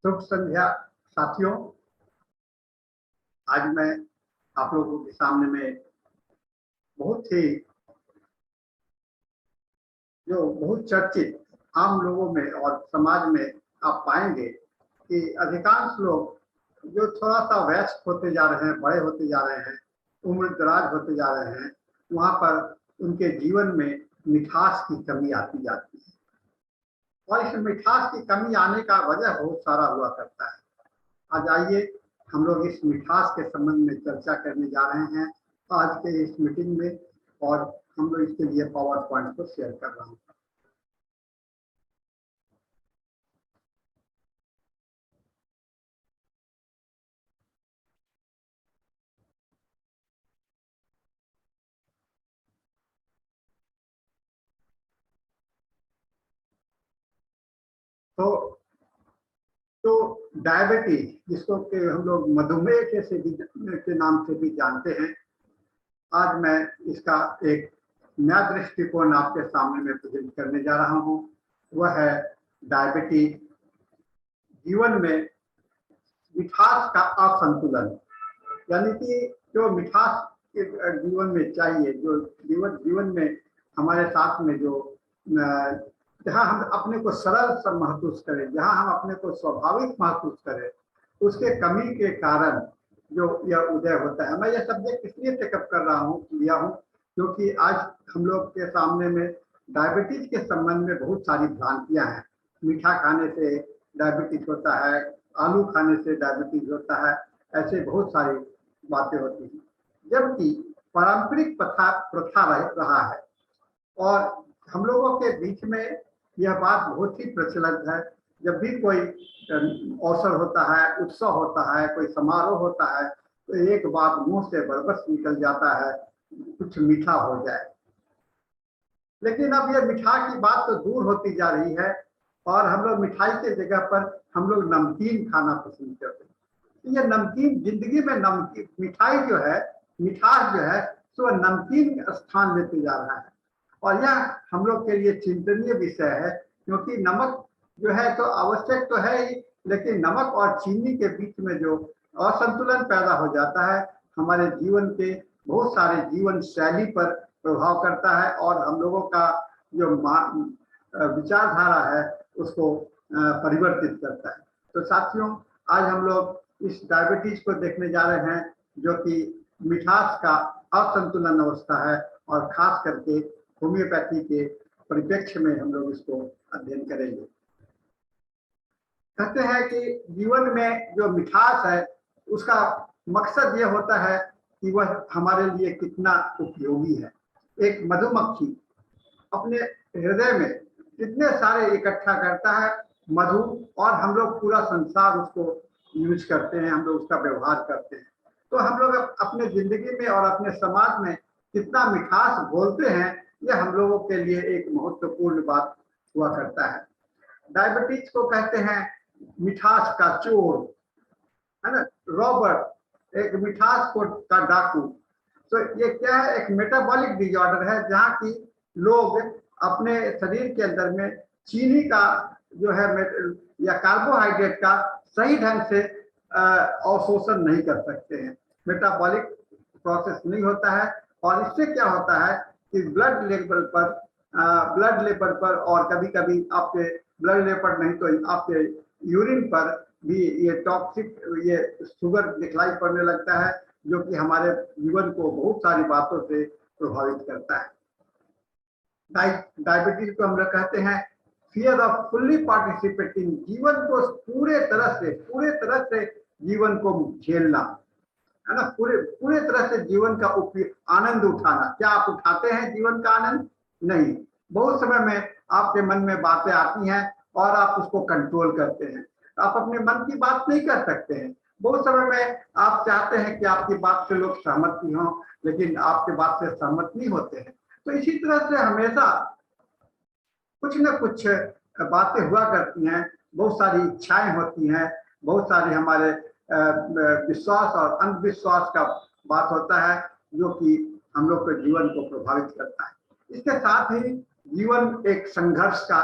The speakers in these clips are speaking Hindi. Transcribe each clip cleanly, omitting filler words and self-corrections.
शुभ संध्या साथियों। आज मैं आप लोगों के सामने में बहुत चर्चित आम लोगों में और समाज में आप पाएंगे कि अधिकांश लोग जो थोड़ा सा वयस्क होते जा रहे हैं, बड़े होते जा रहे हैं, उम्र दराज होते जा रहे हैं, वहाँ पर उनके जीवन में मिठास की कमी आती जाती है। और इस मिठास की कमी आने का वजह बहुत सारा हुआ करता है। आज आइए हम लोग इस मिठास के संबंध में चर्चा करने जा रहे हैं आज के इस मीटिंग में, और हम लोग इसके लिए पावर पॉइंट को शेयर कर रहा हूँ। तो डायबिटीज, जिसको कि हम लोग मधुमेह के नाम से भी जानते हैं, आज मैं इसका एक नया दृष्टिकोण आपके सामने में प्रेजेंट करने जा रहा हूँ। वह है डायबिटीज जीवन में मिठास का असंतुलन। यानी कि जो मिठास जीवन में चाहिए, जो जीवन में हमारे साथ में जो जहाँ हम अपने को सरल सा महसूस करें, जहाँ हम अपने को स्वाभाविक महसूस करें, उसके कमी के कारण जो यह उदय होता है। मैं यह सब्जेक्ट इसलिए टेकअप कर रहा हूँ, लिया हूँ, क्योंकि आज हम लोग के सामने में डायबिटीज के संबंध में बहुत सारी भ्रांतियां हैं। मीठा खाने से डायबिटीज होता है, आलू खाने से डायबिटीज होता है, ऐसे बहुत सारी बातें होती हैं, जबकि पारंपरिक प्रथा रहा है। और हम लोगों के बीच में यह बात बहुत ही प्रचलित है। जब भी कोई अवसर होता है, उत्सव होता है, कोई समारोह होता है, तो एक बात मुंह से बरबस निकल जाता है, कुछ मीठा हो जाए। लेकिन अब यह मिठा की बात तो दूर होती जा रही है और हम लोग मिठाई के जगह पर हम लोग नमकीन खाना पसंद करते हैं। ये नमकीन जिंदगी में नमकीन मिठाई जो है, मिठास जो है, तो नमकीन स्थान लेते जा रहा है। और यह हम लोग के लिए चिंतनीय विषय है, क्योंकि नमक जो है तो आवश्यक तो है ही, लेकिन नमक और चीनी के बीच में जो असंतुलन पैदा हो जाता है, हमारे जीवन के बहुत सारे जीवन शैली पर प्रभाव करता है और हम लोगों का जो विचारधारा है उसको परिवर्तित करता है। तो साथियों, आज हम लोग इस डायबिटीज को देखने जा रहे हैं, जो कि मिठास का असंतुलन अवस्था है, और खास करके होम्योपैथी के परिप्रेक्ष्य में हम लोग इसको अध्ययन करेंगे। कहते हैं कि जीवन में जो मिठास है उसका मकसद ये होता है कि वह हमारे लिए कितना उपयोगी है। एक मधुमक्खी अपने हृदय में कितने सारे इकट्ठा करता है मधु, और हम लोग पूरा संसार उसको यूज करते हैं, हम लोग उसका व्यवहार करते हैं। तो हम लोग अपने जिंदगी में और अपने समाज में कितना मिठास घोलते हैं, यह हम लोगों के लिए एक महत्वपूर्ण बात हुआ करता है। डायबिटीज को कहते हैं मिठास का चोर, है ना, रॉबर्ट, एक मिठास का डाकू। तो ये क्या है? एक मेटाबॉलिक डिसऑर्डर है, जहाँ की लोग अपने शरीर के अंदर में चीनी का जो है या कार्बोहाइड्रेट का सही ढंग से अवशोषण नहीं कर सकते हैं। मेटाबॉलिक प्रोसेस नहीं होता है, और इससे क्या होता है कि ब्लड लेवल पर और कभी कभी आपके ब्लड लेवल नहीं तो आपके यूरिन पर भी ये टॉक्सिक, ये शुगर दिखलाई पड़ने लगता है, जो कि हमारे जीवन को बहुत सारी बातों से प्रभावित करता है। डायबिटीज को हम लोग कहते हैं फियर ऑफ फुल्ली पार्टिसिपेटिंग, जीवन को पूरे तरह से जीवन को झेलना, है ना, पूरे तरह से जीवन का आनंद उठाना। क्या आप उठाते हैं जीवन का आनंद? नहीं। बहुत समय में आपके मन में बातें आती हैं और आप उसको कंट्रोल करते हैं। आप अपने मन की बात नहीं कर सकते हैं। बहुत समय में आप चाहते हैं कि आपकी बात से लोग सहमत भी हों, लेकिन आपके बात से सहमत नहीं होते हैं। तो इसी तरह से हमेशा कुछ न कुछ बातें हुआ करती हैं, बहुत सारी इच्छाएं होती हैं, बहुत सारी हमारे विश्वास और अंधविश्वास का बात होता है, जो कि हम लोग के जीवन को प्रभावित करता है। इसके साथ ही जीवन एक संघर्ष का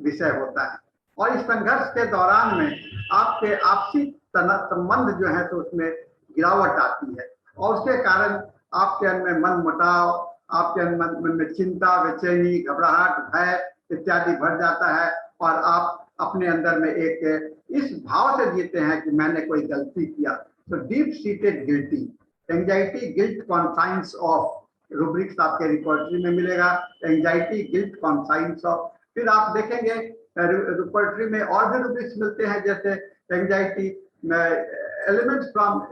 विषय होता है, और इस संघर्ष के दौरान में आपके आपसी संबंध जो है तो उसमें गिरावट आती है, और उसके कारण आपके मन में मन मुटाव, आपके मन में चिंता, बेचैनी, घबराहट, भय इत्यादि भर जाता है, और आप अपने अंदर में एक इस भाव से जीते हैं कि मैंने कोई गलती किया। तो deep seated guilty anxiety guilt conscience of, rubrics आपके रिपोर्टरी में मिलेगा, एंजाइटी गिल्ट कॉन्साइंस ऑफ। फिर आप देखेंगे रिपोर्टरी में और भी रूब्रिक्स मिलते हैं, जैसे anxiety elements from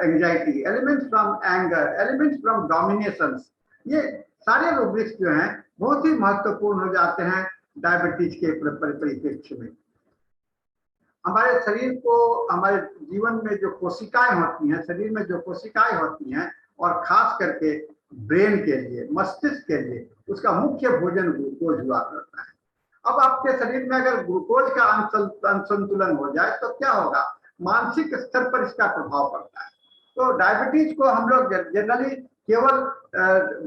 anxiety, elements from anger, elements from domination. ये सारे रूब्रिक्स जो हैं बहुत ही महत्वपूर्ण हो जाते हैं डायबिटीज के परिप्रेक्ष्य में। हमारे शरीर को, हमारे जीवन में जो कोशिकाएं होती हैं, शरीर में जो कोशिकाएं होती हैं, और खास करके ब्रेन के लिए, मस्तिष्क के लिए, उसका मुख्य भोजन ग्लूकोज हुआ करता है। अब आपके शरीर में अगर ग्लूकोज का असंतुलन हो जाए तो क्या होगा, मानसिक स्तर पर इसका प्रभाव पड़ता है। तो डायबिटीज को हम लोग जनरली केवल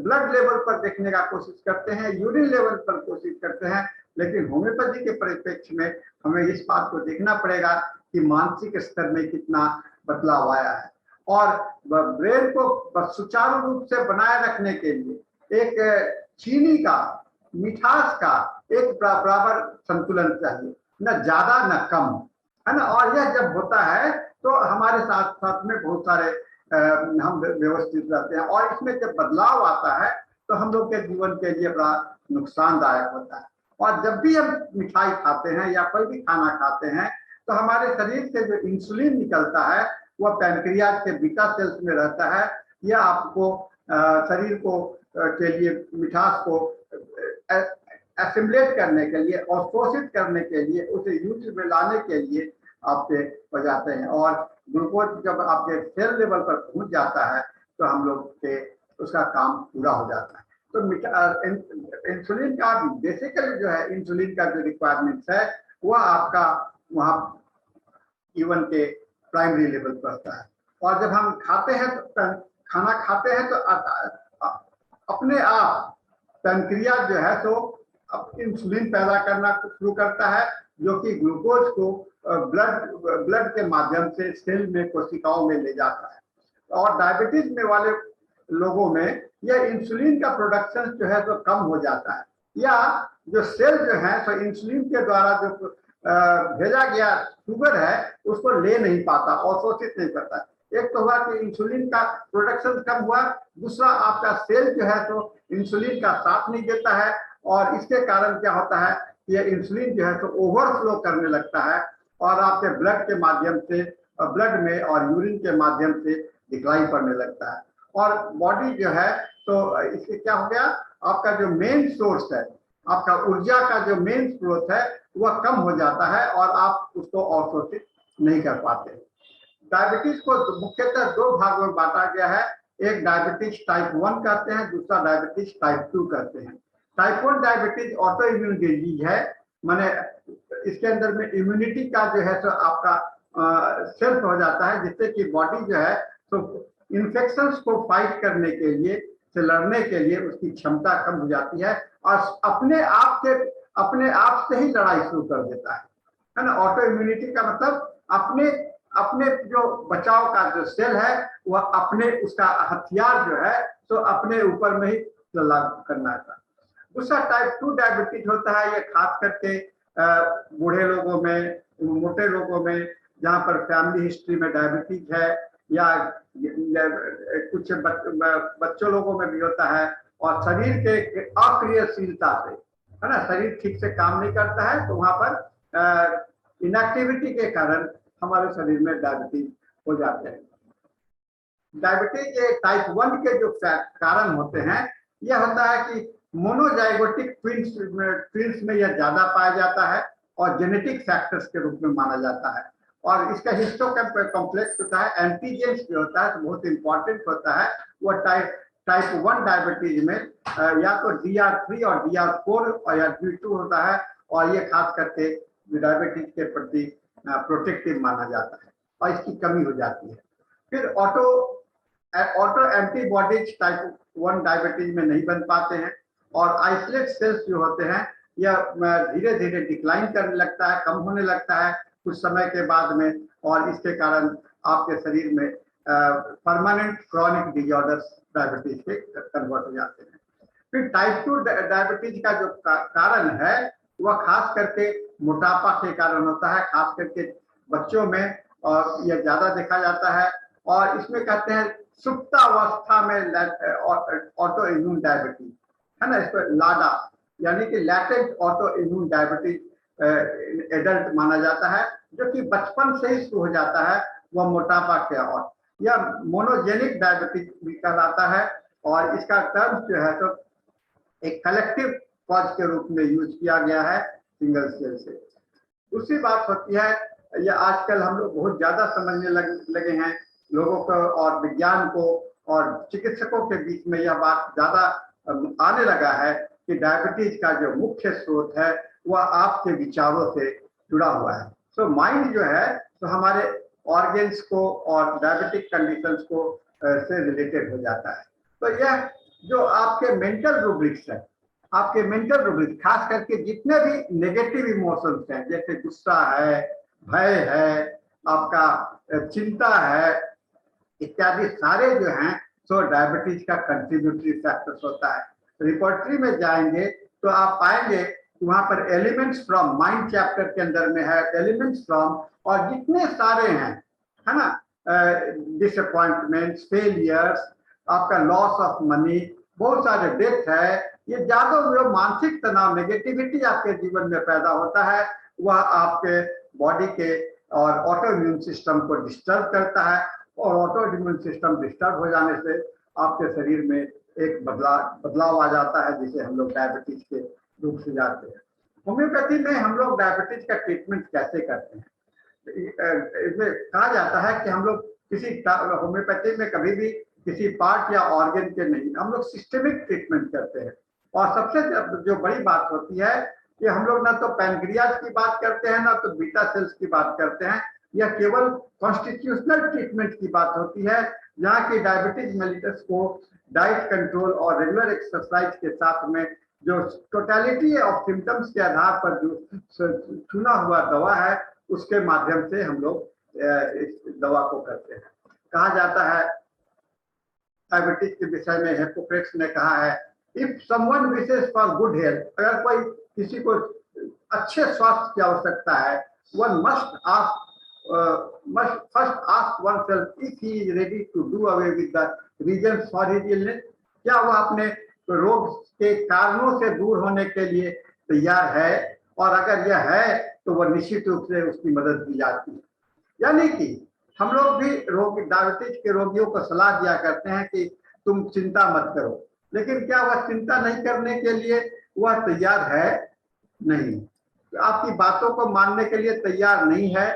ब्लड लेवल पर देखने का कोशिश करते हैं, यूरिन लेवल पर कोशिश करते हैं, लेकिन होम्योपैथी के परिप्रेक्ष्य में हमें इस बात को देखना पड़ेगा कि मानसिक स्तर में कितना बदलाव आया है। और ब्रेन को सुचारू रूप से बनाए रखने के लिए एक चीनी का, मिठास का एक बराबर संतुलन चाहिए, न ज्यादा न कम, है ना। और यह जब होता है तो हमारे साथ साथ में बहुत सारे हम व्यवस्थित रहते हैं, और इसमें जब बदलाव आता है तो हम लोग के जीवन के लिए बड़ा नुकसानदायक होता है। और जब भी हम मिठाई खाते हैं या कोई भी खाना खाते हैं तो हमारे शरीर से जो इंसुलिन निकलता है वह पैनक्रियाज के बीटा सेल्स में रहता है। यह आपको शरीर को के लिए मिठास को एसिमुलेट करने के लिए, अवशोषित करने के लिए, उसे यूज में लाने के लिए आपके हो जाते हैं। और ग्लूकोज जब आपके सेल लेवल पर पहुंच जाता है तो हम लोग के उसका काम पूरा हो जाता है। तो इंसुलिन का बेसिकली जो है, इंसुलिन का जो रिक्वायरमेंट्स है वह आपका वहाँ जीवन के प्राइमरी लेवल पर होता है। और जब हम खाते हैं तो खाना खाते हैं तो अपने आप पैनक्रियाज जो है तो इंसुलिन पैदा करना शुरू करता है, जो कि ग्लूकोज को ब्लड के माध्यम से सेल में, कोशिकाओं में ले जाता है। और डायबिटीज में वाले लोगों में यह इंसुलिन का प्रोडक्शन जो है तो कम हो जाता है, या जो सेल जो है तो इंसुलिन के द्वारा जो भेजा गया शुगर है उसको ले नहीं पाता, अवशोषित नहीं करता। एक तो हुआ कि इंसुलिन का प्रोडक्शन कम हुआ, दूसरा आपका सेल जो है तो इंसुलिन का साथ नहीं देता है, और इसके कारण क्या होता है, ये इंसुलिन जो है तो ओवरफ्लो करने लगता है, और आपके ब्लड के माध्यम से, ब्लड में और यूरिन के माध्यम से दिखलाई पड़ने लगता है। और बॉडी जो है तो इससे क्या हो गया, आपका जो मेन सोर्स है, आपका ऊर्जा का जो मेन स्रोत है वह कम हो जाता है, और आप उसको अवशोषित नहीं कर पाते। डायबिटीज को मुख्यतः दो भागों में बांटा गया है, एक डायबिटीज टाइप 1 कहते हैं, दूसरा डायबिटीज टाइप 2 कहते हैं। Type 1 diabetes auto immune disease है, माने इसके अंदर में इम्यूनिटी का जो है तो आपका सेल्फ हो जाता है, जिससे कि बॉडी जो है तो इन्फेक्शंस को फाइट करने के लिए, से लड़ने के लिए उसकी क्षमता कम हो जाती है, और अपने आप से ही लड़ाई शुरू कर देता है ना। ऑटो इम्यूनिटी का मतलब अपने जो बचाव का जो सेल है वह अपने, उसका हथियार जो है तो अपने ऊपर में ही लागू करना था। दूसरा टाइप 2 डायबिटीज होता है, ये खास करके बूढ़े लोगों में, मोटे लोगों में, जहाँ पर फैमिली हिस्ट्री में डायबिटीज है, या कुछ बच्चों लोगों में भी होता है, और शरीर के अक्रियाशीलता से, है ना, शरीर ठीक से काम नहीं करता है, तो वहां पर इनएक्टिविटी के कारण हमारे शरीर में डायबिटीज हो जाते हैं। डायबिटीज के टाइप 1 के जो कारण होते हैं, यह होता है कि मोनोजाइगोटिक ट्विंस में यह ज्यादा पाया जाता है, और जेनेटिक फैक्टर्स के रूप में माना जाता है। और इसका हिस्टोकॉम्प्लेक्स होता है, एंटीजेंस जो होता है तो बहुत इंपॉर्टेंट होता है। वह टाइप 1 डायबिटीज में या तो DR3 और DR4 और या D2 होता है, और ये खास करके डायबिटीज के प्रति प्रोटेक्टिव माना जाता है, और इसकी कमी हो जाती है। फिर ऑटो एंटीबॉडीज टाइप 1 डायबिटीज में नहीं बन पाते हैं, और आइसोलेट सेल्स जो होते हैं यह धीरे धीरे डिक्लाइन करने लगता है, कम होने लगता है कुछ समय के बाद में, और इसके कारण आपके शरीर में परमानेंट क्रॉनिक डिजॉर्डर्स डायबिटीज के कन्वर्ट हो जाते हैं। फिर टाइप 2 डायबिटीज का जो कारण है वह खास करके मोटापा के कारण होता है, खास करके बच्चों में, और यह ज्यादा देखा जाता है। और इसमें कहते हैं सुप्तावस्था में ऑटो इम्यून डायबिटीज है ना, इसको लाडा यानी कि latent auto immune diabetes adult माना जाता है, जो कि बचपन से ही शुरू हो जाता है, वह मोटापा के। और यह मोनोजेनिक डायबिटीज भी कहलाता है, और इसका टर्म जो है तो एक कलेक्टिव कॉज के रूप में यूज किया गया है सिंगल सेल से। दूसरी बात होती है, यह आजकल हम लोग बहुत ज्यादा समझने लगे हैं, लोगों को और विज्ञान को और चिकित्सकों के बीच में यह बात ज्यादा आने लगा है कि डायबिटीज का जो मुख्य स्रोत है वह आपके विचारों से जुड़ा हुआ है। सो माइंड जो है तो हमारे ऑर्गन्स को और डायबिटिक कंडीशंस को से रिलेटेड हो जाता है। तो यह जो आपके मेंटल रूब्रिक्स है, आपके मेंटल रूब्रिक्स खास करके जितने भी नेगेटिव इमोशंस हैं, जैसे गुस्सा है, भय है, आपका चिंता है, इत्यादि सारे जो हैं तो डायबिटीज का कंट्रीब्यूटरी फैक्टर्स होता है। रिपोर्टरी में जाएंगे तो आप पाएंगे वहां पर एलिमेंट्स फ्रॉम माइंड चैप्टर के अंदर में है, एलिमेंट्स फ्रॉम, और जितने सारे हैं है ना, डिसअपॉइंटमेंट्स, फेलियर्स, आपका लॉस ऑफ मनी, बहुत सारे डेथ है, ये ज्यादा जो मानसिक तनाव, नेगेटिविटी आपके जीवन में पैदा होता है, वह आपके बॉडी के और ऑटो इम्यून सिस्टम को डिस्टर्ब करता है, और ऑटो इम्यून सिस्टम डिस्टर्ब हो जाने से आपके शरीर में एक बदलाव आ जाता है, जिसे हम लोग डायबिटीज के रूप से जाते हैं। होम्योपैथी में हम लोग डायबिटीज का ट्रीटमेंट कैसे करते हैं? इसमें कहा जाता है कि हम लोग किसी होम्योपैथी में कभी भी किसी पार्ट या ऑर्गन के नहीं, हम लोग सिस्टेमिक ट्रीटमेंट करते हैं। और सबसे जो बड़ी बात होती है कि हम लोग ना तो पैनक्रियाज की बात करते हैं, ना तो बीटा सेल्स की बात करते हैं, यह केवल कॉन्स्टिट्यूशनल ट्रीटमेंट की बात होती है, जहाँ की डायबिटीज मेलिटस को डाइट कंट्रोल और रेगुलर एक्सरसाइज के साथ में जो टोटलिटी ऑफ सिम्टम्स के आधार पर जो चुना हुआ दवा है, उसके माध्यम से हम लोग इस दवा को करते हैं। कहा जाता है डायबिटीज के विषय में, हिप्पोक्रेट्स ने कहा है, if someone wishes for good health, अगर कोई किसी को अच्छे स्वास्थ्य की आवश्यकता है, one must first ask oneself if he is ready to do away with the reasons for his illness, क्या वह अपने रोग के कारणों से दूर होने के लिए तैयार है, और अगर यह है तो वह निश्चित रूप से उसकी मदद की जाती है। यानी कि हम लोग भी डायबिटीज के रोगियों को सलाह दिया करते हैं कि तुम चिंता मत करो, लेकिन क्या वह चिंता नहीं करने के लिए वह तैयार है? नहीं, तो आपकी बातों को मानने के लिए तैयार नहीं है।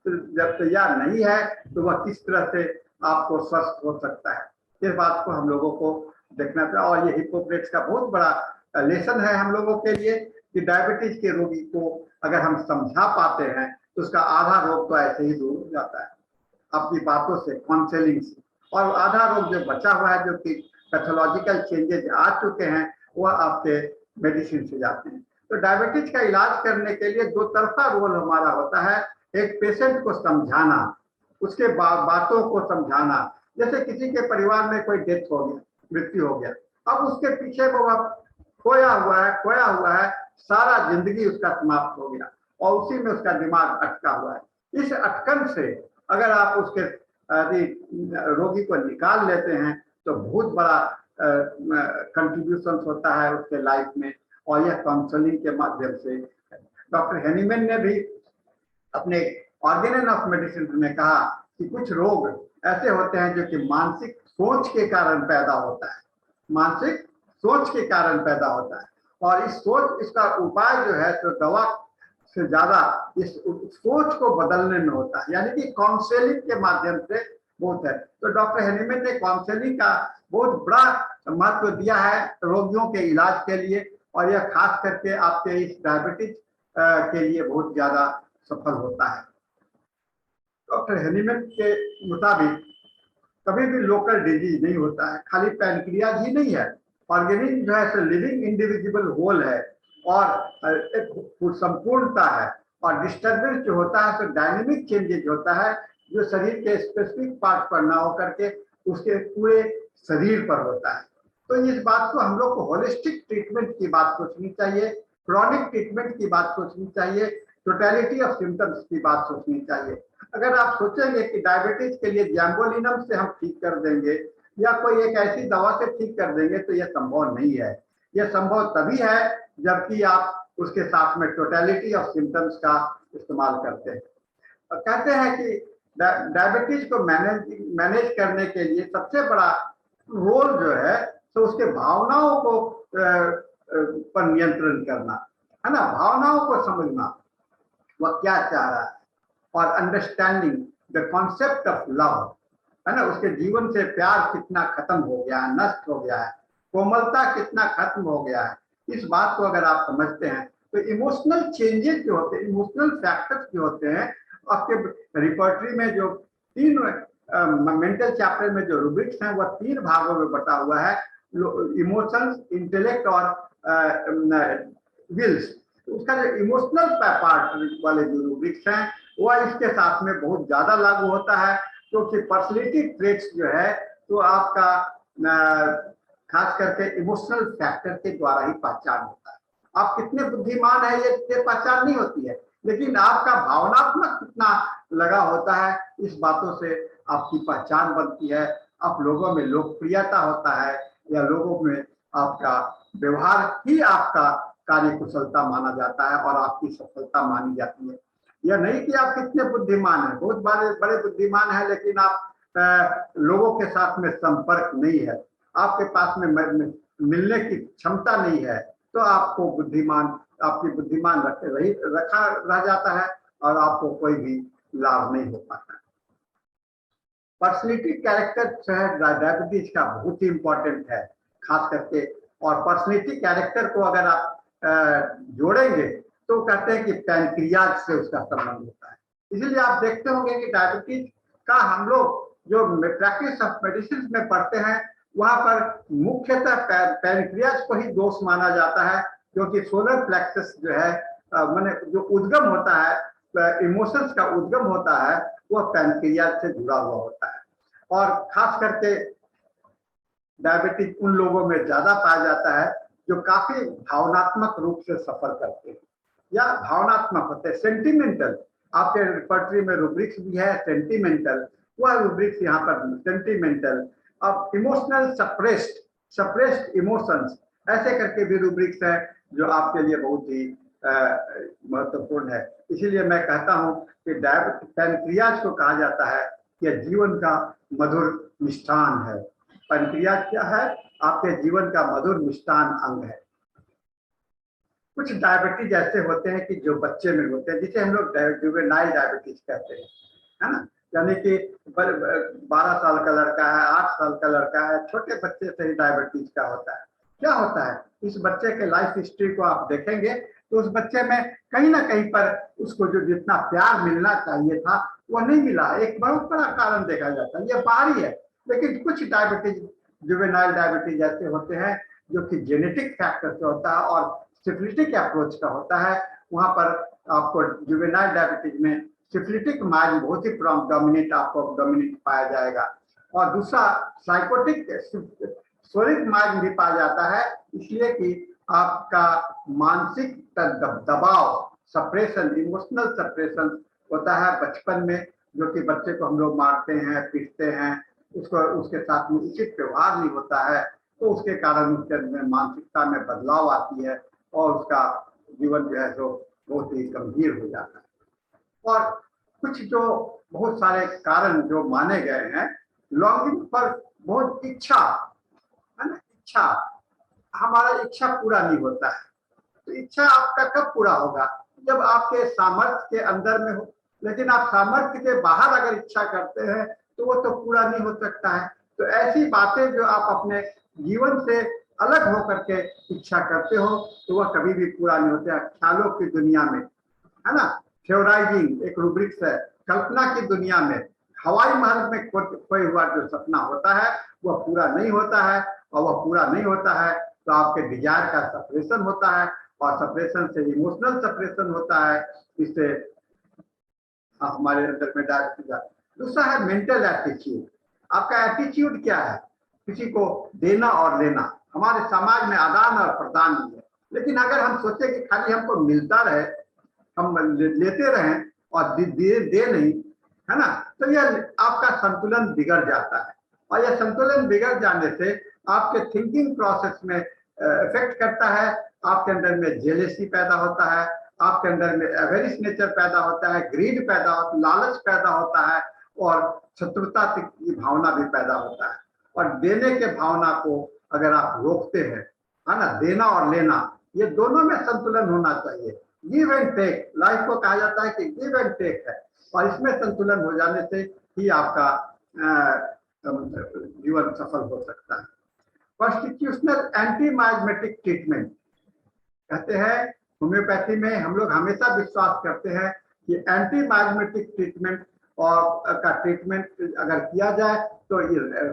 तो जब तैयार नहीं है तो वह किस तरह से आपको स्वस्थ हो सकता है, इस बात को हम लोगों को देखना चाहिए। और ये हिप्पोक्रेट्स का बहुत बड़ा लेसन है हम लोगों के लिए कि डायबिटीज के रोगी को अगर हम समझा पाते हैं तो उसका आधा रोग तो ऐसे ही दूर हो जाता है आपकी बातों से, काउंसलिंग से, और आधा रोग जो बचा हुआ है, जो कि पैथोलॉजिकल चेंजेस आ चुके हैं, वह आपके मेडिसिन से जाते हैं। तो डायबिटीज का इलाज करने के लिए दो तरफा रोल हमारा होता है, एक पेशेंट को समझाना, उसके बातों को समझाना। जैसे किसी के परिवार में कोई डेथ हो गया, मृत्यु हो गया, अब उसके पीछे वो खोया हुआ है, सारा जिंदगी उसका समाप्त हो गया और उसी में उसका दिमाग अटका हुआ है। इस अटकन से अगर आप उसके रोगी को निकाल लेते हैं तो बहुत बड़ा कंट्रीब्यूशन होता है उसके लाइफ में, और यह काउंसलिंग के माध्यम से। डॉक्टर हेनीमैन ने भी अपने ऑर्गेन ऑफ मेडिसिन में कहा कि कुछ रोग ऐसे होते हैं जो कि मानसिक सोच के कारण पैदा होता है, मानसिक सोच के कारण पैदा होता है, और इस सोच, इसका उपाय जो है तो दवा से ज्यादा इस सोच को बदलने में होता है, यानी कि काउंसलिंग के माध्यम से बहुत है। तो डॉक्टर हेनीमैन ने काउंसलिंग का बहुत बड़ा महत्व दिया है रोगियों के इलाज के लिए, और यह खास करके आपके इस डायबिटीज के लिए बहुत ज्यादा सफल होता है। डॉक्टर हेनीमैन के मुताबिक कभी भी लोकल डिजीज नहीं होता है, खाली पैनक्रियाज ही नहीं है, ऑर्गेनिज्म जो है लिविंग इंडिविजुअल होल है, और एक संपूर्णता है। और डिस्टर्बेंस जो होता है तो डायनेमिक चेंजेज होता है जो शरीर के स्पेसिफिक पार्ट पर ना होकर के उसके पूरे शरीर पर होता है। तो इस बात को हम लोग को होलिस्टिक ट्रीटमेंट की बात सोचनी चाहिए, क्रॉनिक ट्रीटमेंट की बात सोचनी चाहिए, टोटलिटी ऑफ सिम्टम्स की बात सोचनी चाहिए। अगर आप सोचेंगे कि डायबिटीज के लिए जैम्बोलिनम से हम ठीक कर देंगे या कोई एक ऐसी दवा से ठीक कर देंगे तो यह संभव नहीं है। यह संभव तभी है जबकि आप उसके साथ में टोटलिटी ऑफ सिम्टम्स का इस्तेमाल करते हैं। और कहते हैं कि डायबिटीज को मैनेज करने के लिए सबसे बड़ा रोल जो है तो उसके भावनाओं को पर नियंत्रण करना है ना, भावनाओं को समझना, वह क्या चाह रहा है, और understanding the concept of love, है ना, उसके जीवन से प्यार कितना खत्म हो गया है, नष्ट हो गया है, कोमलता कितना खत्म हो गया है। इस बात को अगर आप समझते हैं तो इमोशनल चेंजेस जो होते हैं, इमोशनल फैक्टर्स जो होते हैं, आपके रिपर्टरी में जो 3 मेंटल चैप्टर में जो रूब्रिक्स हैं वह 3 भागों में बटा हुआ है, इमोशंस, इंटेलेक्ट और विल्स। उसका जो इमोशनल पार्ट वाले जो रूब्रिक्स हैं वह इसके साथ में बहुत ज्यादा लागू होता है, क्योंकि पर्सनैलिटी ट्रेट्स जो है तो आपका खास करके इमोशनल फैक्टर के द्वारा ही पहचान होता है। आप कितने बुद्धिमान है ये पहचान नहीं होती है, लेकिन आपका भावनात्मक कितना लगा होता है इस बातों से आपकी पहचान बनती है। आप लोगों में लोकप्रियता होता है या लोगों में आपका व्यवहार ही आपका कार्य कुशलता माना जाता है और आपकी सफलता मानी जाती है। यह नहीं कि आप कितने बुद्धिमान हैं, बहुत बड़े बुद्धिमान हैं लेकिन आप लोगों के साथ में संपर्क नहीं है, आपके पास में मिलने की क्षमता नहीं है, तो आपको आपकी बुद्धिमान रखा रह जाता है और आपको कोई भी लाभ नहीं हो पाता। पर्सनैलिटी कैरेक्टर जो है डायबिटीज का बहुत ही इंपॉर्टेंट है खास करके, और पर्सनैलिटी कैरेक्टर को अगर आप जोड़ेंगे तो कहते हैं कि पैनक्रियाज से उसका संबंध होता है। इसलिए आप देखते होंगे कि डायबिटीज का हम लोग जो प्रैक्टिस ऑफ मेडिसिन में पढ़ते हैं वहां पर मुख्यतः पैनक्रियाज को ही दोष माना जाता है, क्योंकि सोलर प्लेक्सस जो है माने जो उद्गम होता है, इमोशंस का उद्गम होता है, वह पैनक्रियाज से जुड़ा हुआ होता है। और खास करके डायबिटीज उन लोगों में ज्यादा पाया जाता है जो काफी भावनात्मक रूप से सफर करते हैं या भावनात्मक होते हैं, सेंटिमेंटल। आपके रिपर्टरी में रूब्रिक्स भी है सेंटिमेंटल, वह रूब्रिक्स यहाँ पर सेंटिमेंटल। अब इमोशनल सप्रेस्ड इमोशंस, ऐसे करके भी रूब्रिक्स है जो आपके लिए बहुत ही महत्वपूर्ण है। इसीलिए मैं कहता हूँ कि पैनक्रियाज को कहा जाता है कि जीवन का मधुर मिष्ठान है। पैनक्रियाज क्या है? आपके जीवन का मधुर मिष्ठान अंग है। कुछ डायबिटीज ऐसे होते हैं कि जो बच्चे में होते हैं, जिसे हम लोग जुवेनाइल डायबिटीज कहते हैं, है ना, यानी कि 12 साल का लड़का है, 8 साल का लड़का है, छोटे बच्चे से ही डायबिटीज का होता है। क्या होता है, इस बच्चे के लाइफ हिस्ट्री को आप देखेंगे तो उस बच्चे में कहीं ना कहीं पर उसको जो जितना प्यार मिलना चाहिए था वह नहीं मिला। एक बहुत बड़ा कारण देखा जाता है, यह बाहरी है। लेकिन कुछ डायबिटीज, जुवेनाइल डायबिटीज ऐसे होते हैं जो कि जेनेटिक फैक्टर से होता है और सिफिलिटिक अप्रोच का होता है। वहां पर आपको जुवेनाइल डायबिटीज में सिफिलिटिक माइल्ड बहुत ही डोमिनेट पाया जाएगा। और दूसरा साइकोटिक सोलिक माइल्ड भी पाया जाता है, इसलिए कि आपका मानसिक दबाव, सप्रेशन, इमोशनल सप्रेशन होता है बचपन में, जो कि बच्चे को हम लोग मारते हैं, पीटते हैं, उसके साथ में उचित व्यवहार नहीं होता है, तो उसके कारण उसके मानसिकता में बदलाव आती है और उसका जीवन जो है जो बहुत ही गंभीर हो जाता है। और कुछ जो बहुत सारे कारण जो माने गए हैं, लॉन्गिंग पर बहुत इच्छा है ना, इच्छा, हमारा इच्छा पूरा नहीं होता है। तो इच्छा आपका कब पूरा होगा? जब आपके सामर्थ्य के अंदर में हो। लेकिन आप सामर्थ्य के बाहर अगर इच्छा करते हैं तो वो तो पूरा नहीं हो सकता है। तो ऐसी बातें जो आप अपने जीवन से अलग होकर के इच्छा करते हो तो वह कभी भी पूरा नहीं होता है। ख्यालों की दुनिया में, है ना, थ्योराइजिंग एक रूब्रिक्स है, कल्पना की दुनिया में, हवाई महल में कोई हुआ जो सपना होता है वह पूरा नहीं होता है, और वह पूरा नहीं होता है तो आपके डिजायर का सप्रेशन होता है और सप्रेशन से इमोशनल सप्रेशन होता है, इससे हमारे अंदर में डायबिटीज। दूसरा है मेंटल एटीट्यूड। आपका एटीट्यूड क्या है? किसी को देना और लेना, हमारे समाज में आदान और प्रदान नहीं है, लेकिन अगर हम सोचे कि खाली हमको मिलता रहे, हम लेते रहें और दे नहीं, है ना, तो यह आपका संतुलन बिगड़ जाता है। और यह संतुलन बिगड़ जाने से आपके थिंकिंग प्रोसेस में इफेक्ट करता है। आपके अंदर में जेलेसी पैदा होता है, आपके अंदर में एवेरिस नेचर पैदा होता है, ग्रीड पैदा होता है, लालच पैदा होता है, और शत्रुता की भावना भी पैदा होता है। और देने के भावना को अगर आप रोकते हैं, है ना, देना और लेना, ये दोनों में संतुलन होना चाहिए। गिव एंड टेक, लाइफ को कहा जाता है कि गिव एंड टेक है, और इसमें संतुलन हो जाने से ही आपका जीवन सफल हो सकता है। कॉन्स्टिट्यूशनल एंटी माइग्मेटिक ट्रीटमेंट कहते हैं, होम्योपैथी में हम लोग हमेशा विश्वास करते हैं कि एंटी माइग्मेटिक ट्रीटमेंट और का ट्रीटमेंट अगर किया जाए तो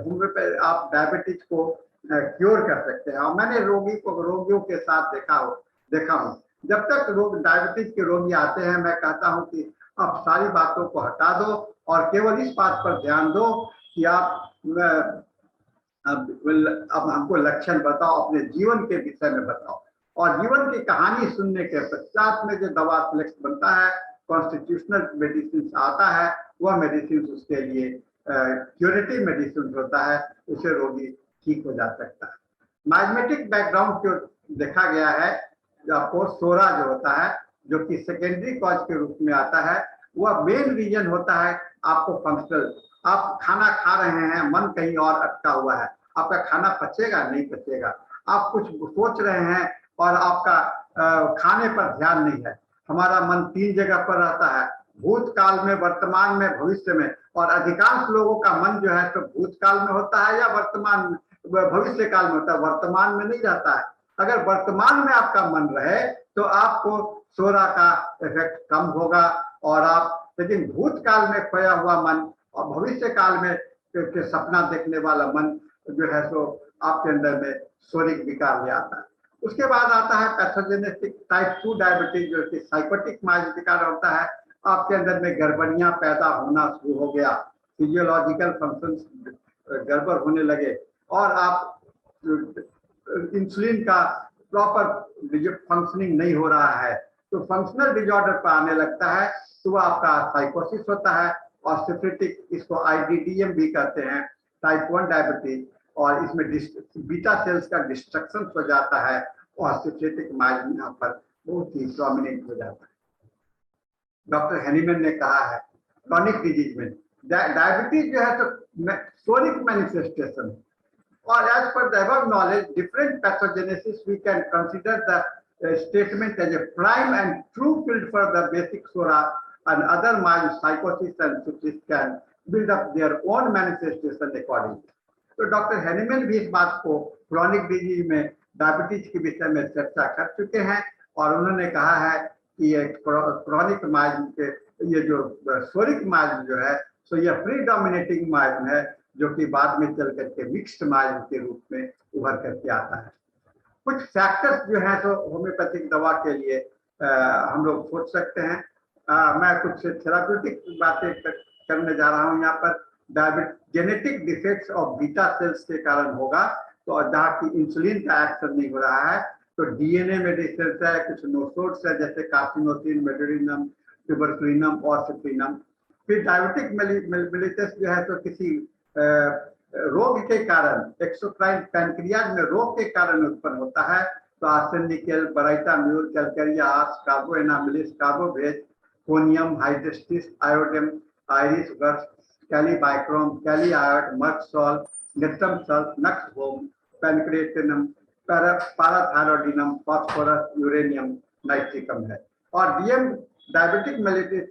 होम्योपैथी आप डायबिटीज को क्योर कर सकते हैं। और मैंने रोगियों के साथ देखा हूँ, जब तक डायबिटीज के रोगी आते हैं, मैं कहता हूँ कि आप सारी बातों को हटा दो और केवल इस बात पर ध्यान दो कि आप अब हमको लक्षण बताओ, अपने जीवन के विषय में बताओ। और जीवन की कहानी सुनने के पश्चात में जो दवा सिलेक्ट बनता है, कॉन्स्टिट्यूशनल मेडिसिन आता है, वह मेडिसिन उसके लिए क्यूरेटिव मेडिसिन होता है, उसे रोगी ठीक हो जा सकता है। माइग्मेटिक बैकग्राउंड जो देखा गया है, आपको सोरा जो होता है, जो कि सेकेंडरी कॉज के रूप में आता है, वह मेन रीजन होता है आपको फंक्शनल। आप खाना खा रहे हैं, मन कहीं और अटका हुआ है, आपका खाना पचेगा नहीं पचेगा, आप कुछ सोच रहे हैं और आपका खाने पर ध्यान नहीं है। हमारा मन 3 जगह पर रहता है, भूतकाल में, वर्तमान में, भविष्य में। और अधिकांश लोगों का मन जो है तो भूतकाल में होता है या वर्तमान भविष्य काल में होता है, वर्तमान में नहीं रहता है। अगर वर्तमान में आपका मन रहे तो आपको सोरा का इफेक्ट कम होगा, और आप, लेकिन भूतकाल में खोया हुआ मन और भविष्य काल में के सपना देखने वाला मन जो है सो आपके अंदर में सोरिक विकार ले आता है। उसके बाद आता है पैथोजेनेटिक टाइप 2 डायबिटीज, जो कि साइकोटिक माइल्ड विकार होता है। आपके अंदर में गड़बड़ियां पैदा होना शुरू हो गया, फिजियोलॉजिकल फंक्शंस गड़बड़ होने लगे, और आप इंसुलिन का प्रॉपर फंक्शनिंग नहीं हो रहा है, तो फंक्शनल डिसऑर्डर पर आने लगता है, तो वह आपका साइकोसिस होता है। और सिफिलिटिक, इसको IDDM भी कहते हैं, टाइप 1 डायबिटीज, और इसमें बीटा सेल्स का डिस्ट्रक्शन हो जाता है, और सिफिलिटिक माइल्ड यहाँ पर बहुत ही प्रोमिनेंट हो जाता है। डॉक्टर हैनीमैन ने कहा है क्रॉनिक डिजीज में डायबिटीज जो है तो सोनिक मैनिफेस्टेशन, और as per the above knowledge different pathogenesis we can consider the statement as a prime and true field for the basic psora and other mild psychosis and syphilis can build up their own manifestation accordingly. तो डॉक्टर हैनीमैन भी इस बात को क्रॉनिक डिजीज में डायबिटीज के विषय में चर्चा कर चुके हैं, और उन्होंने कहा है कि ये क्रॉनिक माइल्ड के ये जो सोरिक माइल्ड जो है, सो ये प्रीडोमिनेटिंग माइल्ड है, जो कि बाद में चल करके मिक्स्ड माइल्ड के रूप में उभर करके आता है। कुछ फैक्टर्स जो है तो होम्योपैथिक दवा के लिए हम लोग सोच सकते हैं। मैं कुछ थेराप्यूटिक बातें करने जा रहा हूँ यहाँ पर। Genetic defects of beta cells के कारण होगा, तो जहाँ की इंसुलिन का एक्शन नहीं हो रहा है, तो DNA में डिफेक्ट है, कुछ नोसोड्स है जैसे कार्सिनोसिन, मेडोरिनम, ट्यूबरकुलिनम और सिप्रीनम। फिर डायबिटिक मेलिटस जो है तो किसी रोग के कारण, एक्सोक्राइन पैनक्रियाज में रोग के कारण उत्पन्न होता है, तो arsenical, baryta mur, calcarea ars, carbo animalis, carbo veg, conium, hydrastis, iodum, iris, गर्स, kali bichrome, kali iod, merc sol, natrum sulph, नक्सहोम, pancreatinum, parathyroidinum, phosphorus, uranium, nitricum है। और डीएम डायबिटिक मेलिटस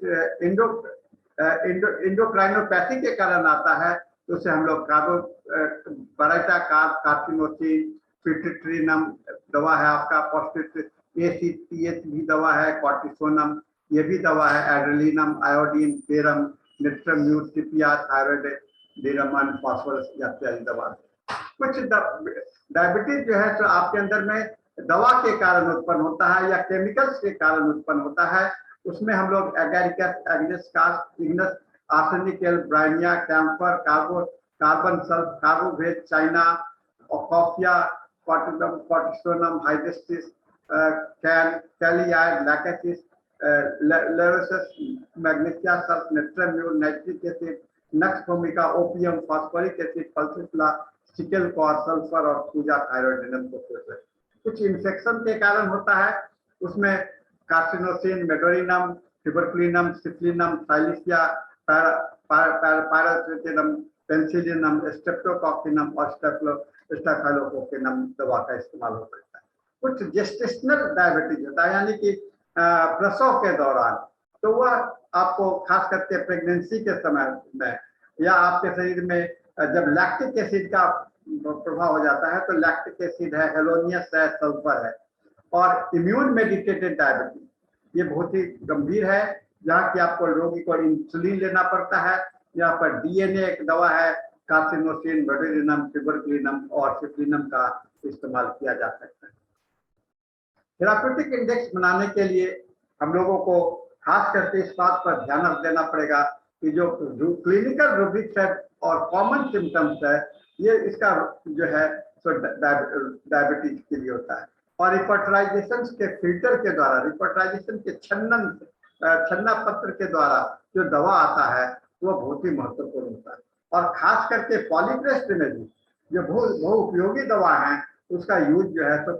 इंडोक्राइनोपैथी के कारण आता है, तो उसे हम लोग बराइटा कार्सिनोसिन, पिट्यूटरिनम दवा है आपका, ACTH भी दवा है, कॉर्टिसोनम ये भी दवा है, एड्रेलिनम, आयोडीन, पेरम, नेट्रम म्यूट, सिपिया, थायराइड, डिरमन, फास्फोरस इत्यादि दवा। कुछ डायबिटीज जो है तो आपके अंदर में दवा के कारण उत्पन्न होता है या केमिकल्स के कारण उत्पन्न होता है, उसमें हम लोग एगेरिकस, एग्नेस, इग्नस, arsenical, bryonia, camphor, carbon sulph, carbo veg, china, coffea, cortisonum, hydrastis, kali iod, lachesis, लेरोसस, magnesia sulph, natrum mur, nitric acid, nux भूमिका, ओपियम, फास्फोरिक एसिड, फल्सिफला, सिकल कॉर, सल्फर और पूजा थायरोइडिनम को कुछ इन्फेक्शन के कारण होता है, उसमें carcinosin, medorrhinum, tuberculinum, syphilinum, silicea, पायरोथेटिनम, पेनिसिलिनम, स्ट्रेप्टोकॉकिनम और स्टेफाइलोकोकिनम दवा का इस्तेमाल हो सकता है। कुछ जेस्टेशनल डायबिटीज होता है, यानी कि प्रसव के दौरान, तो वह आपको खास करके प्रेगनेंसी के समय में या आपके शरीर में जब लैक्टिक एसिड का प्रभाव हो जाता है, तो लैक्टिक एसिड है, हेलोनियस है, सल्फर है। और इम्यून मेडिकेटेड डायबिटीज ये बहुत ही गंभीर है, जहाँ की आपको रोगी को इंसुलिन लेना पड़ता है। यहाँ पर डीएनए एक दवा है, कार्सिनोसिन, मेडोरिनम, ट्यूबरकुलिनम और सिफिलिनम का इस्तेमाल किया जा सकता है। थेराप्यूटिक इंडेक्स बनाने के लिए हम लोगों को खास करके इस बात पर ध्यान देना पड़ेगा कि जो क्लिनिकल रूब्रिक्स है और कॉमन सिम्टम्स है, ये इसका जो है तो डायबिटीज के लिए होता है। और रिपोर्टराइजेशन के फिल्टर के द्वारा, रिपोर्टराइजेशन के छन्ना पत्र के द्वारा जो दवा आता है वो बहुत ही महत्वपूर्ण होता है। और खास करके पॉलीप्रेस्ट इमेजिंग जो बहुत उपयोगी दवा है, उसका यूज जो है तो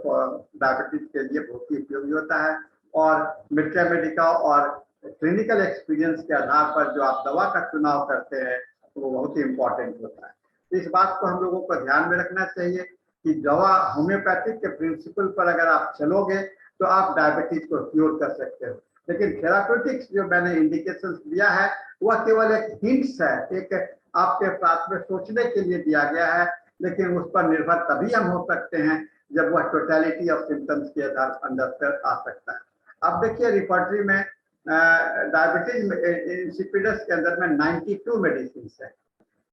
डायबिटीज के लिए बहुत ही उपयोगी होता है। और मेडिका मेडिका और क्लिनिकल एक्सपीरियंस के आधार पर जो आप दवा का चुनाव करते हैं वो बहुत ही इंपॉर्टेंट होता है। इस बात को हम लोगों को ध्यान में रखना चाहिए कि दवा होम्योपैथिक के प्रिंसिपल पर अगर आप चलोगे तो आप डायबिटीज को क्योर कर सकते हो। लेकिन थेराप्यूटिक्स जो मैंने इंडिकेशन दिया है वह केवल एक हिंट्स है, एक आपके पास में सोचने के लिए दिया गया है, लेकिन उस पर निर्भर तभी हम हो सकते हैं जब वह टोटलिटी ऑफ सिम्टम्स के आधार अंदर आ सकता है। अब देखिए रिपोर्टरी में डायबिटीज इंसिपिडस के अंदर में 92 मेडिसिन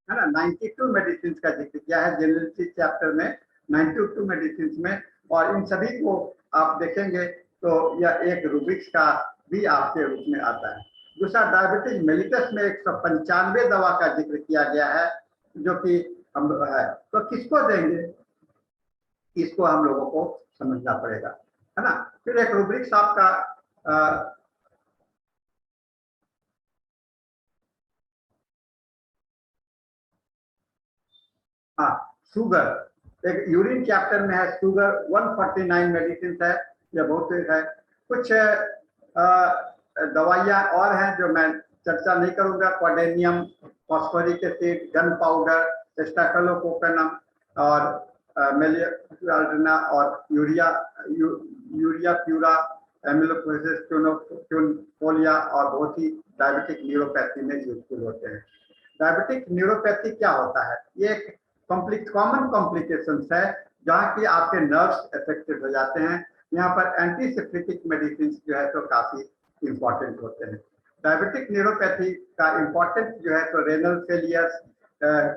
है ना, 92 मेडिसिन का जिक्र किया है जेनरलिटी चैप्टर में, 92 मेडिसिन में। और इन सभी को आप देखेंगे तो यह एक रूब्रिक्स का भी आपके रूप में आता है। दूसरा डायबिटीज मेलिटस में 195 दवा का जिक्र किया गया है जो कि हम है, तो किसको देंगे इसको हम लोगों को समझना पड़ेगा, है ना। फिर एक रूब्रिक्स आपका शुगर एक यूरिन चैप्टर में है, शुगर 149 मेडिसिन है, यह बहुत है। कुछ दवाइयाँ और हैं जो मैं चर्चा नहीं करूंगा, क्वाडेनियम, फॉस्फोरिक एसिड, गन पाउडर, स्टैफिलोकोकम और मेलियोडर्ना और यूरिया प्यूरा, एमिलोक्लोफोलिया और बहुत ही डायबिटिक न्यूरोपैथी में यूजफुल होते हैं। डायबिटिक न्यूरोपैथी क्या होता है? ये एक कॉमन कॉम्प्लिकेशंस है जहाँ की आपके नर्व्स अफेक्टेड हो जाते हैं। यहाँ पर एंटीसेप्टिक मेडिसिन जो है तो काफी इंपॉर्टेंट होते हैं। डायबिटिक न्यूरोपैथी का इंपॉर्टेंट जो है तो रेनल फेलियर्स,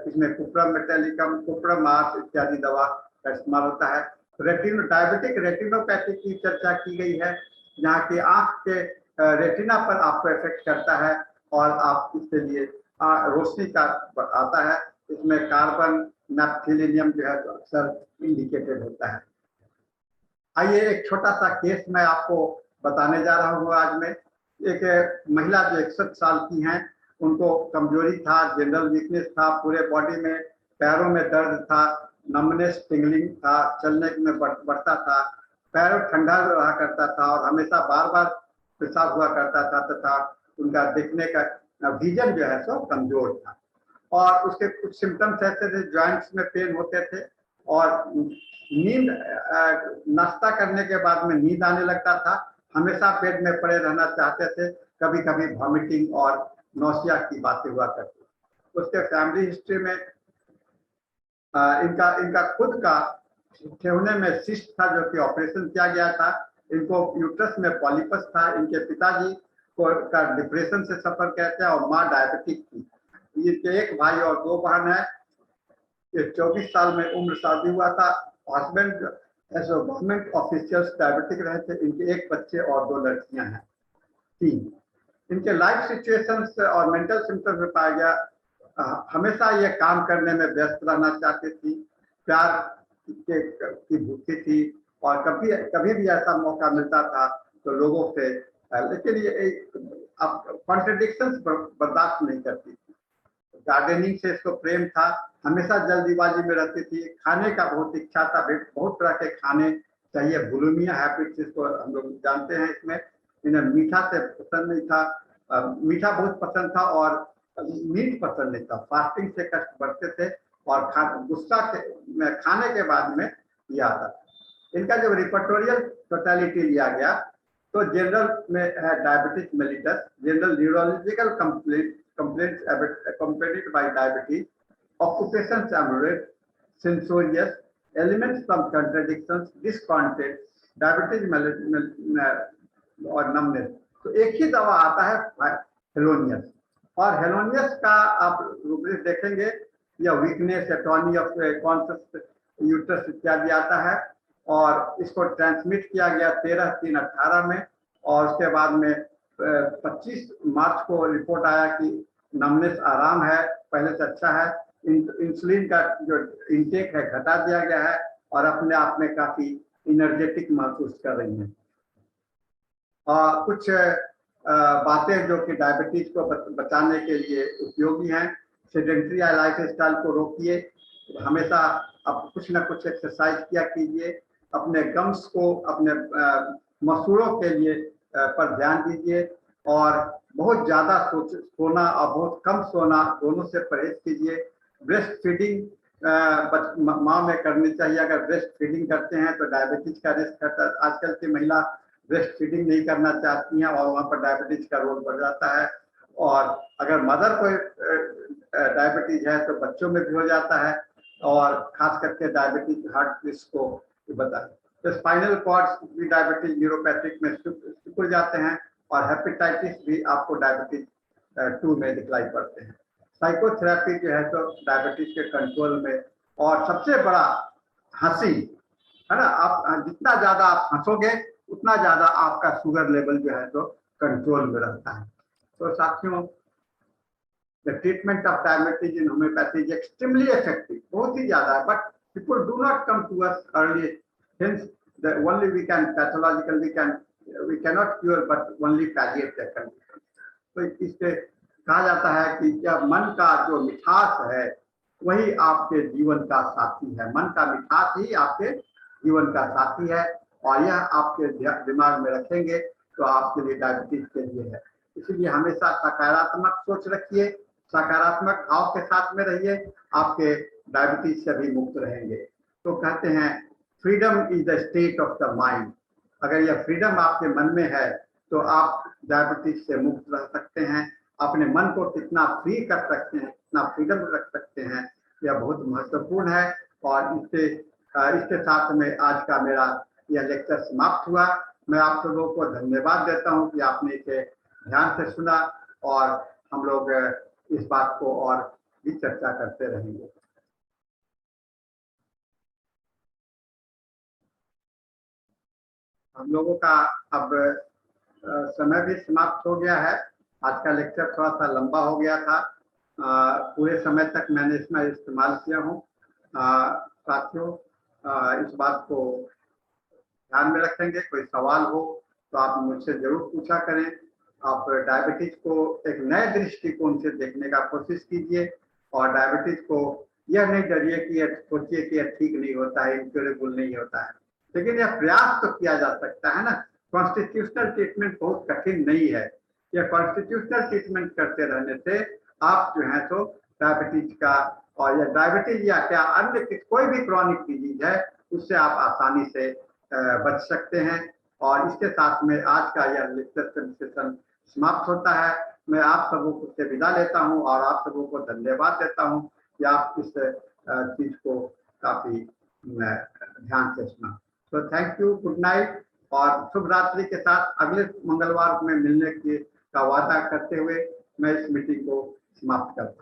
इसमें कुप्रम मेटालिकम, कुप्रम मार्स इत्यादि दवा का इस्तेमाल होता है। डायबिटिक रेटिनोपैथी की चर्चा की गई है, जहाँ की आंख के रेटिना पर आपको इफेक्ट करता है और आप इसके लिए रोशनी का आता है। इसमें कार्बन नैप्थेलिनियम जो है तो अक्सर इंडिकेटेड होता है। आइए एक छोटा सा केस मैं आपको बताने जा रहा हूँ आज में। एक महिला जो 61 साल की हैं, उनको कमजोरी था, जनरल वीकनेस था, पूरे बॉडी में पैरों में दर्द था, नमनेस, टिंगलिंग था, चलने में बढ़ता था, पैर ठंडा रहा करता था और हमेशा बार बार पेशाब हुआ करता था तथा उनका देखने का विजन जो है सो कमजोर था। और उसके कुछ सिम्टम्स ऐसे थे, जॉइंट्स में पेन होते थे और नींद, नाश्ता करने के बाद में नींद आने लगता था, हमेशा बेड में पड़े रहना चाहते थे, कभी कभी वॉमिटिंग और नौसिया की बातें हुआ करती। उसके फैमिली हिस्ट्री में इनका खुद का ठेहुने में सिस्ट था जो कि ऑपरेशन किया गया था। इनको यूट्रस में पॉलिपस था। इनके पिताजी को का डिप्रेशन से सफर करते हैं और माँ डायबिटिक थी। इनके एक भाई और 2 बहन है। ये 24 साल में उम्र शादी हुआ था। हस्बैंड ऐसे गवर्नमेंट ऑफिशियल्स डायबिटिक रहे थे। इनके एक बच्चे और 2 लड़कियां हैं। 3 इनके लाइफ सिचुएशंस और मेंटल सिम्टम्स में पाया गया हमेशा ये काम करने में व्यस्त रहना चाहती थी, प्यार की भूखी थी, और कभी कभी भी ऐसा मौका मिलता था तो लोगों से लेकिन ये कॉन्ट्रडिक्शंस बर्दाश्त नहीं करती थी। गार्डनिंग से इसको प्रेम था, हमेशा जल्दीबाजी में रहती थी, खाने का बहुत इच्छा था, बहुत तरह के खाने चाहिए, बुलिमिया हैबिट जिसको हम लोग जानते हैं। इसमें इन्हें मीठा से पसंद नहीं था, मीठा बहुत पसंद था और मीट पसंद नहीं था। फास्टिंग से कष्ट बढ़ते थे और गुस्सा खाने के बाद में यह आता था। इनका जब रिपर्टोरियल टोटलिटी लिया गया तो जनरल में है diabetic mellitus, general neurological complaints accompanied by diabetes, occupations ameliorated, censorious, elements from contradictions, discontent, diabetes और numbness। तो एक ही दवा आता है हेलोनियस, और हेलोनियस का आप रूब्रिक देखेंगे, यह weakness, atony of conscious uterus इत्यादि आता है, और इसको ट्रांसमिट किया गया 13/3/18 में, और उसके बाद में 25 मार्च को रिपोर्ट आया कि नमनेस आराम है, पहले से अच्छा है। इंसुलिन का जो इंटेक है घटा दिया गया है और अपने आप में काफी एनर्जेटिक महसूस कर रही हैं। कुछ बातें जो कि डायबिटीज को बचाने के लिए उपयोगी हैं। सेडेंटरी लाइफ स्टाइल को रोकिए, हमेशा आप कुछ ना कुछ एक्सरसाइज किया कीजिए, अपने गम्स को, अपने मसूड़ों के लिए पर ध्यान दीजिए, और बहुत ज़्यादा सोना और बहुत कम सोना दोनों से परहेज कीजिए। ब्रेस्ट फीडिंग माँ में करनी चाहिए। अगर ब्रेस्ट फीडिंग करते हैं तो डायबिटीज का रिस्क है। आजकल की महिला ब्रेस्ट फीडिंग नहीं करना चाहती हैं और वहाँ पर डायबिटीज का रोल बढ़ जाता है, और अगर मदर को डायबिटीज है तो बच्चों में भी हो जाता है, और खास करके डायबिटीज हार्ट रिस्क को बताए। तो स्पाइनल कॉर्ड्स भी डायबिटीज न्यूरोपैथिक में सिकुड़ जाते हैं, और हेपेटाइटिस भी आपको डायबिटीज 2 में दिखलाई पड़ते हैं। साइकोथेरेपी जो है तो डायबिटीज के कंट्रोल में, और सबसे बड़ा हंसी है ना, आप जितना ज्यादा आप हंसोगे उतना ज्यादा आपका शुगर लेवल जो है तो कंट्रोल में रहता है। तो साथियों, the treatment of diabetes in homeopathy is extremely effective, बहुत ही ज्यादा है, but people do not come to us early, hence the only we can pathological we cannot cure but only palliate the condition। तो इससे कहा जाता है कि जब मन का जो मिठास है वही आपके जीवन का साथी है, मन का मिठास ही आपके जीवन का साथी है, और यह आपके दिमाग में रखेंगे तो आपके लिए डायबिटीज के लिए है। इसलिए हमेशा सकारात्मक सोच रखिए, सकारात्मक भाव के साथ में रहिए, आपके डायबिटीज से भी मुक्त रहेंगे। तो कहते हैं freedom is the state of the mind. अगर यह फ्रीडम आपके मन में है तो आप डायबिटीज से मुक्त रह सकते हैं। अपने मन को कितना फ्री कर सकते हैं, कितना फ्रीडम रख सकते हैं, यह बहुत महत्वपूर्ण है। और इसके साथ में आज का मेरा यह लेक्चर समाप्त हुआ। मैं आप लोगों को धन्यवाद देता हूं कि आपने इसे ध्यान से सुना, और हम लोग इस बात को और भी चर्चा करते रहेंगे। हम लोगों का अब समय भी समाप्त हो गया है। आज का लेक्चर थोड़ा सा लंबा हो गया था, पूरे समय तक मैंने इसमें इस्तेमाल किया हूँ। साथियों, इस बात को ध्यान में रखेंगे। कोई सवाल हो तो आप मुझसे जरूर पूछा करें। आप डायबिटीज को एक नए दृष्टिकोण से देखने का कोशिश कीजिए, और डायबिटीज को यह नहीं डरिए कि सोचिए कि यह ठीक नहीं होता है, इनक्योरेबल नहीं होता है, लेकिन यह प्रयास तो किया जा सकता है ना। कॉन्स्टिट्यूशनल ट्रीटमेंट बहुत कठिन नहीं है। यह कॉन्स्टिट्यूशनल ट्रीटमेंट करते रहने से आप जो है तो डायबिटीज का, और यह डायबिटीज या क्या अन्य कोई भी क्रॉनिक डिजीज है, उससे आप आसानी से बच सकते हैं। और इसके साथ में आज का यह लेक्चर सेशन समाप्त होता है। मैं आप सबों को से विदा लेता हूं, और आप सबों को धन्यवाद देता हूं कि आप इस चीज को काफी ध्यान से सुना। तो थैंक यू, गुड नाइट, और शुभ रात्रि के साथ अगले मंगलवार में मिलने का वादा करते हुए मैं इस मीटिंग को समाप्त करता हूँ।